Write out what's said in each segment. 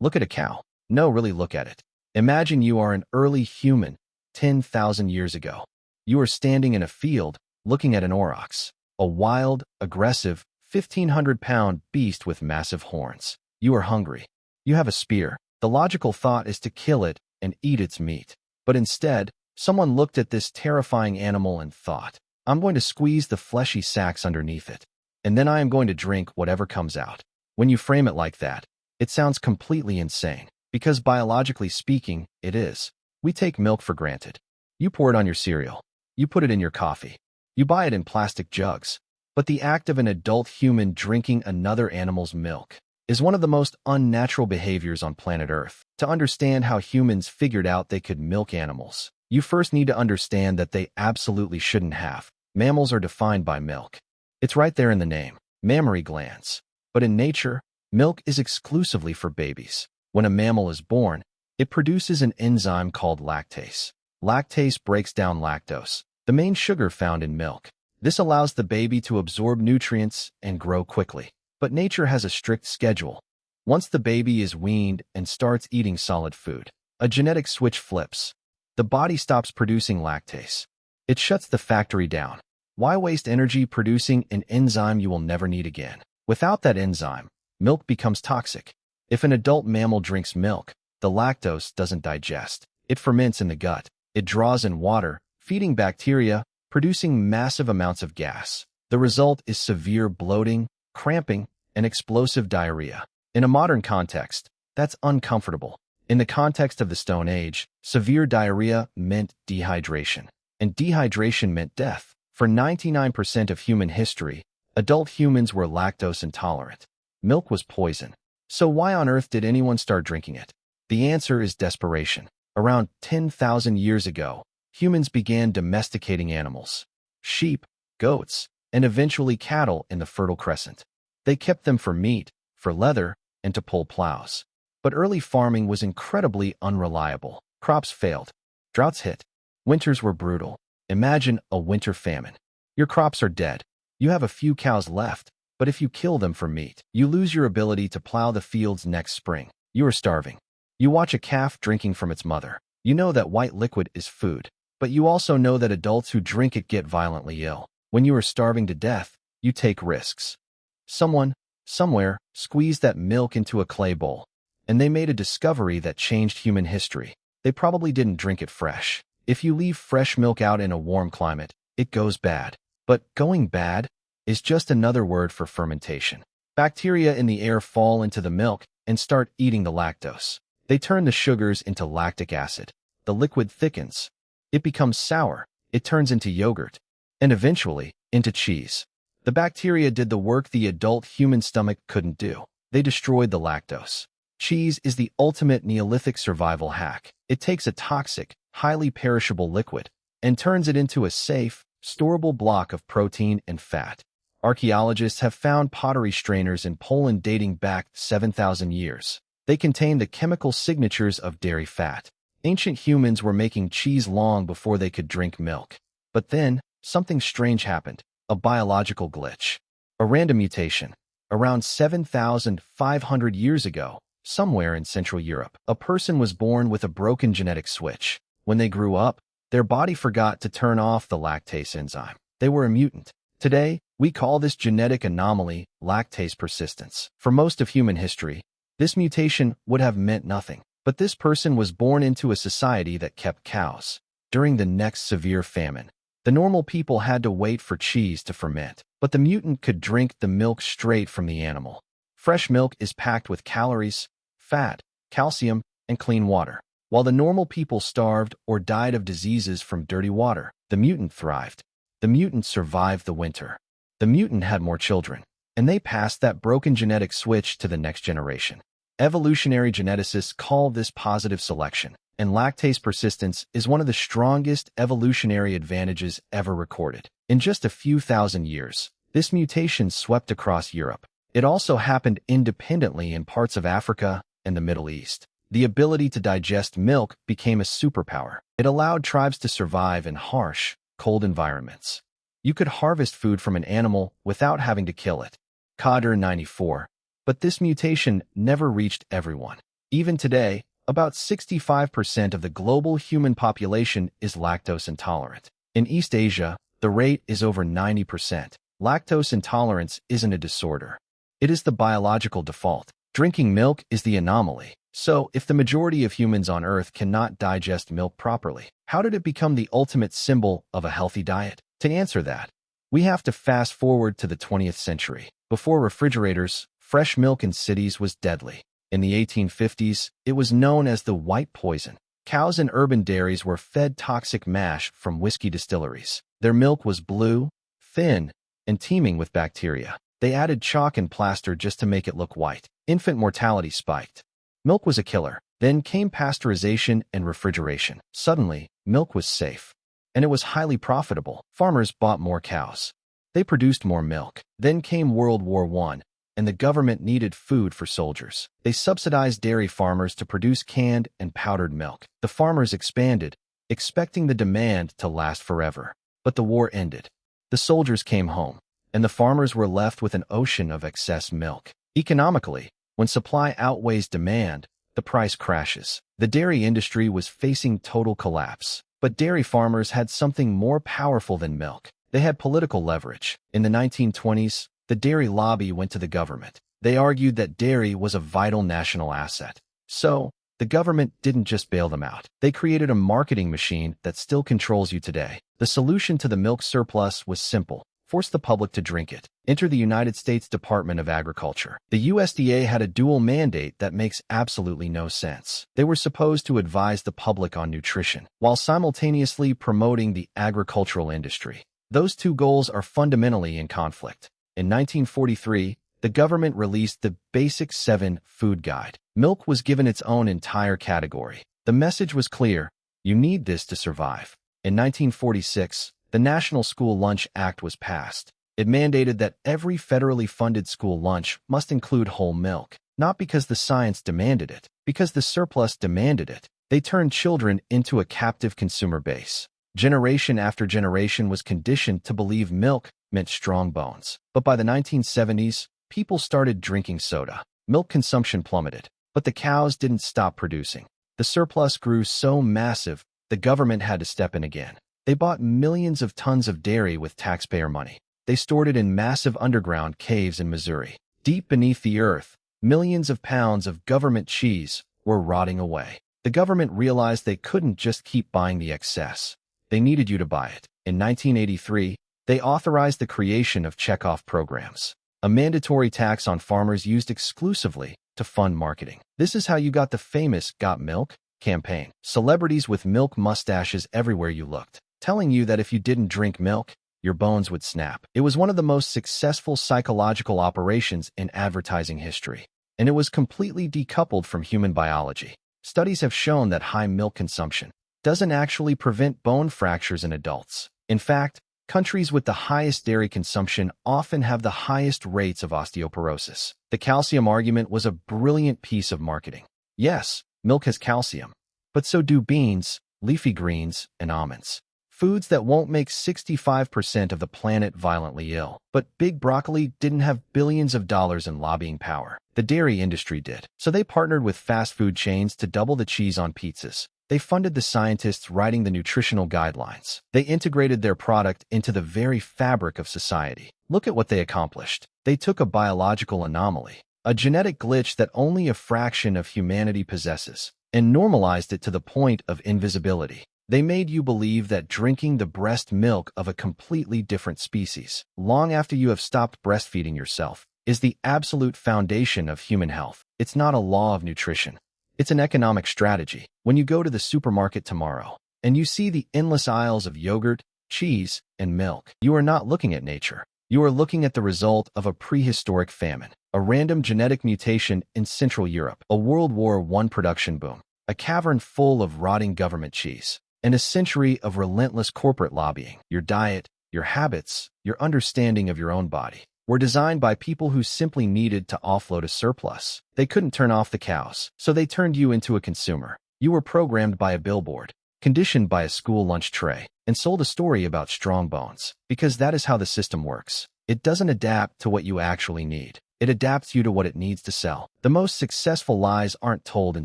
Look at a cow. No, really look at it. Imagine you are an early human, 10,000 years ago. You are standing in a field, looking at an aurochs, a wild, aggressive, 1,500-pound beast with massive horns. You are hungry. You have a spear. The logical thought is to kill it and eat its meat. But instead, someone looked at this terrifying animal and thought, I'm going to squeeze the fleshy sacs underneath it, and then I am going to drink whatever comes out. When you frame it like that, it sounds completely insane, because biologically speaking, it is. We take milk for granted. You pour it on your cereal. You put it in your coffee. You buy it in plastic jugs. But the act of an adult human drinking another animal's milk is one of the most unnatural behaviors on planet Earth. To understand how humans figured out they could milk animals, you first need to understand that they absolutely shouldn't have. Mammals are defined by milk. It's right there in the name, mammary glands. But in nature, milk is exclusively for babies. When a mammal is born, it produces an enzyme called lactase. Lactase breaks down lactose, the main sugar found in milk. This allows the baby to absorb nutrients and grow quickly. But nature has a strict schedule. Once the baby is weaned and starts eating solid food, a genetic switch flips. The body stops producing lactase. It shuts the factory down. Why waste energy producing an enzyme you will never need again? Without that enzyme, milk becomes toxic. If an adult mammal drinks milk, the lactose doesn't digest. It ferments in the gut. It draws in water, feeding bacteria, producing massive amounts of gas. The result is severe bloating, cramping, and explosive diarrhea. In a modern context, that's uncomfortable. In the context of the Stone Age, severe diarrhea meant dehydration, and dehydration meant death. For 99% of human history, adult humans were lactose intolerant. Milk was poison. So why on earth did anyone start drinking it? The answer is desperation. Around 10,000 years ago, humans began domesticating animals, sheep, goats, and eventually cattle in the Fertile Crescent. They kept them for meat, for leather, and to pull plows. But early farming was incredibly unreliable. Crops failed. Droughts hit. Winters were brutal. Imagine a winter famine. Your crops are dead. You have a few cows left, but if you kill them for meat, you lose your ability to plow the fields next spring. You are starving. You watch a calf drinking from its mother. You know that white liquid is food, but you also know that adults who drink it get violently ill. When you are starving to death, you take risks. Someone, somewhere, squeezed that milk into a clay bowl, and they made a discovery that changed human history. They probably didn't drink it fresh. If you leave fresh milk out in a warm climate, it goes bad. But going bad is just another word for fermentation. Bacteria in the air fall into the milk and start eating the lactose. They turn the sugars into lactic acid. The liquid thickens. It becomes sour. It turns into yogurt, and eventually into cheese. The bacteria did the work the adult human stomach couldn't do. They destroyed the lactose. Cheese is the ultimate Neolithic survival hack. It takes a toxic, highly perishable liquid and turns it into a safe, storable block of protein and fat. Archaeologists have found pottery strainers in Poland dating back 7,000 years. They contain the chemical signatures of dairy fat. Ancient humans were making cheese long before they could drink milk. But then, something strange happened. A biological glitch. A random mutation. Around 7,500 years ago, somewhere in Central Europe, a person was born with a broken genetic switch. When they grew up, their body forgot to turn off the lactase enzyme. They were a mutant. Today, we call this genetic anomaly lactase persistence. For most of human history, this mutation would have meant nothing. But this person was born into a society that kept cows. During the next severe famine, the normal people had to wait for cheese to ferment, but the mutant could drink the milk straight from the animal. Fresh milk is packed with calories, fat, calcium, and clean water. While the normal people starved or died of diseases from dirty water, the mutant thrived. The mutant survived the winter. The mutant had more children, and they passed that broken genetic switch to the next generation. Evolutionary geneticists call this positive selection, and lactase persistence is one of the strongest evolutionary advantages ever recorded. In just a few thousand years, this mutation swept across Europe. It also happened independently in parts of Africa and the Middle East. The ability to digest milk became a superpower. It allowed tribes to survive in harsh, cold environments. You could harvest food from an animal without having to kill it. Coder 94. But this mutation never reached everyone. Even today, about 65% of the global human population is lactose intolerant. In East Asia, the rate is over 90%. Lactose intolerance isn't a disorder. It is the biological default. Drinking milk is the anomaly. So, if the majority of humans on Earth cannot digest milk properly, how did it become the ultimate symbol of a healthy diet? To answer that, we have to fast forward to the 20th century. Before refrigerators, fresh milk in cities was deadly. In the 1850s, it was known as the white poison. Cows in urban dairies were fed toxic mash from whiskey distilleries. Their milk was blue, thin, and teeming with bacteria. They added chalk and plaster just to make it look white. Infant mortality spiked. Milk was a killer. Then came pasteurization and refrigeration. Suddenly, milk was safe. And it was highly profitable. Farmers bought more cows. They produced more milk. Then came World War I, and the government needed food for soldiers. They subsidized dairy farmers to produce canned and powdered milk. The farmers expanded, expecting the demand to last forever. But the war ended. The soldiers came home, and the farmers were left with an ocean of excess milk. Economically, when supply outweighs demand, the price crashes. The dairy industry was facing total collapse. But dairy farmers had something more powerful than milk. They had political leverage. In the 1920s, the dairy lobby went to the government. They argued that dairy was a vital national asset. So, the government didn't just bail them out. They created a marketing machine that still controls you today. The solution to the milk surplus was simple. Force the public to drink it. Enter the United States Department of Agriculture. The USDA had a dual mandate that makes absolutely no sense. They were supposed to advise the public on nutrition, while simultaneously promoting the agricultural industry. Those two goals are fundamentally in conflict. In 1943, the government released the Basic 7 Food Guide. Milk was given its own entire category. The message was clear: you need this to survive. In 1946, the National School Lunch Act was passed. It mandated that every federally funded school lunch must include whole milk, not because the science demanded it, because the surplus demanded it. They turned children into a captive consumer base. Generation after generation was conditioned to believe milk meant strong bones. But by the 1970s, people started drinking soda. Milk consumption plummeted, but the cows didn't stop producing. The surplus grew so massive, the government had to step in again. They bought millions of tons of dairy with taxpayer money. They stored it in massive underground caves in Missouri. Deep beneath the earth, millions of pounds of government cheese were rotting away. The government realized they couldn't just keep buying the excess. They needed you to buy it. In 1983, they authorized the creation of checkoff programs, a mandatory tax on farmers used exclusively to fund marketing. This is how you got the famous Got Milk campaign. Celebrities with milk mustaches everywhere you looked, telling you that if you didn't drink milk, your bones would snap. It was one of the most successful psychological operations in advertising history, and it was completely decoupled from human biology. Studies have shown that high milk consumption doesn't actually prevent bone fractures in adults. In fact, countries with the highest dairy consumption often have the highest rates of osteoporosis. The calcium argument was a brilliant piece of marketing. Yes, milk has calcium, but so do beans, leafy greens, and almonds. Foods that won't make 65% of the planet violently ill. But big broccoli didn't have billions of dollars in lobbying power. The dairy industry did. So they partnered with fast food chains to double the cheese on pizzas. They funded the scientists writing the nutritional guidelines. They integrated their product into the very fabric of society. Look at what they accomplished. They took a biological anomaly, a genetic glitch that only a fraction of humanity possesses, and normalized it to the point of invisibility. They made you believe that drinking the breast milk of a completely different species, long after you have stopped breastfeeding yourself, is the absolute foundation of human health. It's not a law of nutrition. It's an economic strategy. When you go to the supermarket tomorrow and you see the endless aisles of yogurt, cheese, and milk, you are not looking at nature. You are looking at the result of a prehistoric famine, a random genetic mutation in Central Europe, a World War I production boom, a cavern full of rotting government cheese, and a century of relentless corporate lobbying. Your diet, your habits, your understanding of your own body were designed by people who simply needed to offload a surplus. They couldn't turn off the cows, so they turned you into a consumer. You were programmed by a billboard, conditioned by a school lunch tray, and sold a story about strong bones, because that is how the system works. It doesn't adapt to what you actually need. It adapts you to what it needs to sell. The most successful lies aren't told in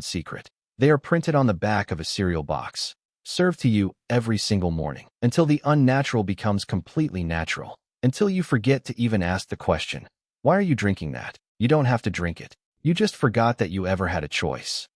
secret. They are printed on the back of a cereal box, served to you every single morning, until the unnatural becomes completely natural, until you forget to even ask the question, why are you drinking that? You don't have to drink it. You just forgot that you ever had a choice.